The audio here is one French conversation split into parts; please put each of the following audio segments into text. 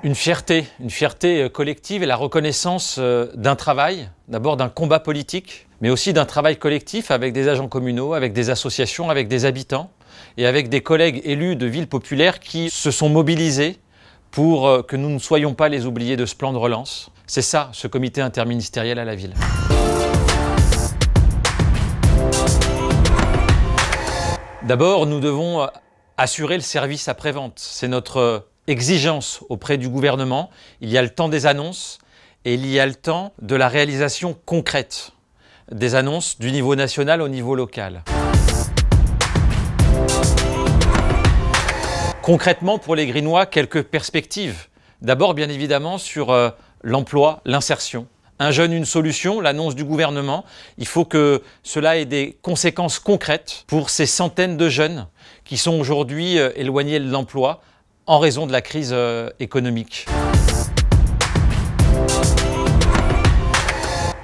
Une fierté collective et la reconnaissance d'un travail, d'abord d'un combat politique, mais aussi d'un travail collectif avec des agents communaux, avec des associations, avec des habitants et avec des collègues élus de villes populaires qui se sont mobilisés pour que nous ne soyons pas les oubliés de ce plan de relance. C'est ça, ce comité interministériel à la ville. D'abord, nous devons assurer le service après-vente. C'est notre exigence auprès du gouvernement. Il y a le temps des annonces et il y a le temps de la réalisation concrète des annonces du niveau national au niveau local. Concrètement, pour les Grinois, quelques perspectives. D'abord, bien évidemment, sur l'emploi, l'insertion. Un jeune, une solution, l'annonce du gouvernement. Il faut que cela ait des conséquences concrètes pour ces centaines de jeunes qui sont aujourd'hui éloignés de l'emploi en raison de la crise économique.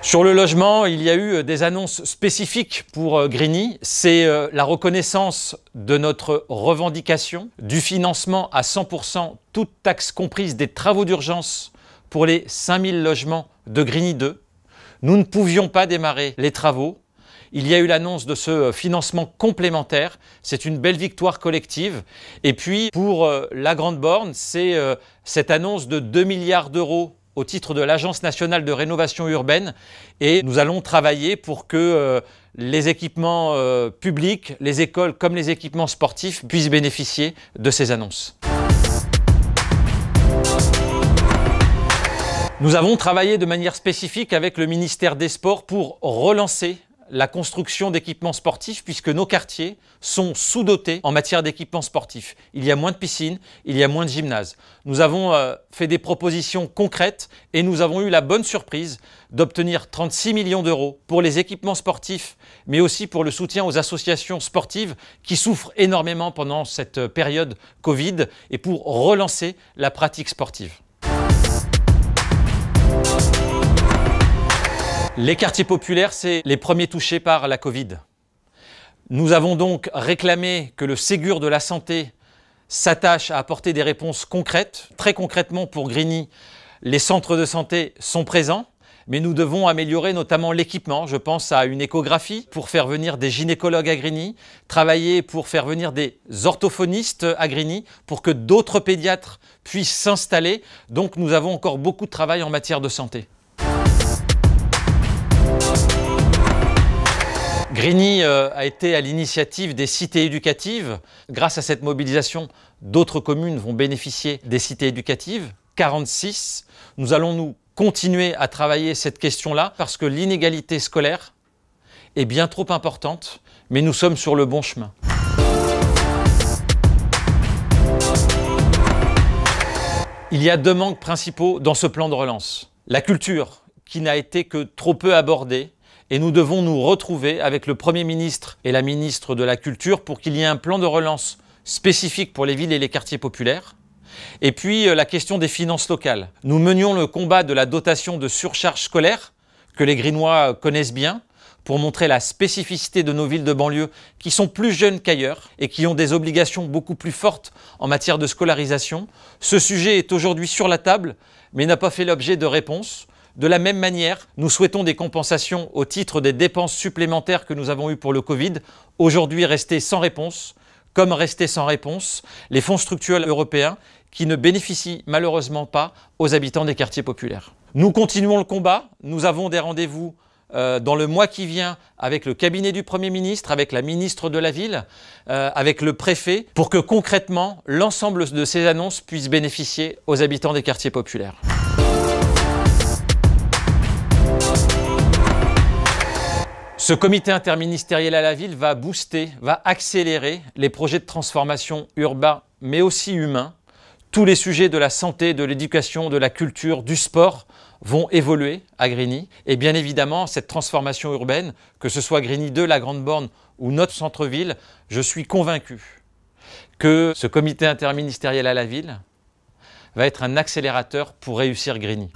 Sur le logement, il y a eu des annonces spécifiques pour Grigny. C'est la reconnaissance de notre revendication du financement à 100%, toute taxe comprise, des travaux d'urgence pour les 5000 logements de Grigny 2. Nous ne pouvions pas démarrer les travaux. Il y a eu l'annonce de ce financement complémentaire. C'est une belle victoire collective. Et puis, pour la Grande Borne, c'est cette annonce de 2 milliards d'euros au titre de l'Agence nationale de rénovation urbaine. Et nous allons travailler pour que les équipements publics, les écoles comme les équipements sportifs puissent bénéficier de ces annonces. Nous avons travaillé de manière spécifique avec le ministère des Sports pour relancer la construction d'équipements sportifs puisque nos quartiers sont sous-dotés en matière d'équipements sportifs. Il y a moins de piscines, il y a moins de gymnases. Nous avons fait des propositions concrètes et nous avons eu la bonne surprise d'obtenir 36 millions d'euros pour les équipements sportifs, mais aussi pour le soutien aux associations sportives qui souffrent énormément pendant cette période Covid et pour relancer la pratique sportive. Les quartiers populaires, c'est les premiers touchés par la Covid. Nous avons donc réclamé que le Ségur de la santé s'attache à apporter des réponses concrètes. Très concrètement, pour Grigny, les centres de santé sont présents, mais nous devons améliorer notamment l'équipement. Je pense à une échographie pour faire venir des gynécologues à Grigny, travailler pour faire venir des orthophonistes à Grigny, pour que d'autres pédiatres puissent s'installer. Donc nous avons encore beaucoup de travail en matière de santé. Grigny a été à l'initiative des cités éducatives. Grâce à cette mobilisation, d'autres communes vont bénéficier des cités éducatives, 46. Nous allons continuer à travailler cette question-là parce que l'inégalité scolaire est bien trop importante, mais nous sommes sur le bon chemin. Il y a deux manques principaux dans ce plan de relance. La culture, qui n'a été que trop peu abordée, et nous devons nous retrouver avec le Premier ministre et la ministre de la Culture pour qu'il y ait un plan de relance spécifique pour les villes et les quartiers populaires. Et puis la question des finances locales. Nous menions le combat de la dotation de surcharge scolaire, que les Grinois connaissent bien, pour montrer la spécificité de nos villes de banlieue qui sont plus jeunes qu'ailleurs et qui ont des obligations beaucoup plus fortes en matière de scolarisation. Ce sujet est aujourd'hui sur la table, mais n'a pas fait l'objet de réponses. De la même manière, nous souhaitons des compensations au titre des dépenses supplémentaires que nous avons eues pour le Covid, aujourd'hui restés sans réponse, comme restés sans réponse les fonds structurels européens qui ne bénéficient malheureusement pas aux habitants des quartiers populaires. Nous continuons le combat, nous avons des rendez-vous dans le mois qui vient avec le cabinet du Premier ministre, avec la ministre de la Ville, avec le préfet, pour que concrètement l'ensemble de ces annonces puissent bénéficier aux habitants des quartiers populaires. Ce comité interministériel à la ville va booster, va accélérer les projets de transformation urbains, mais aussi humains. Tous les sujets de la santé, de l'éducation, de la culture, du sport vont évoluer à Grigny. Et bien évidemment, cette transformation urbaine, que ce soit Grigny 2, la Grande Borne ou notre centre-ville, je suis convaincu que ce comité interministériel à la ville va être un accélérateur pour réussir Grigny.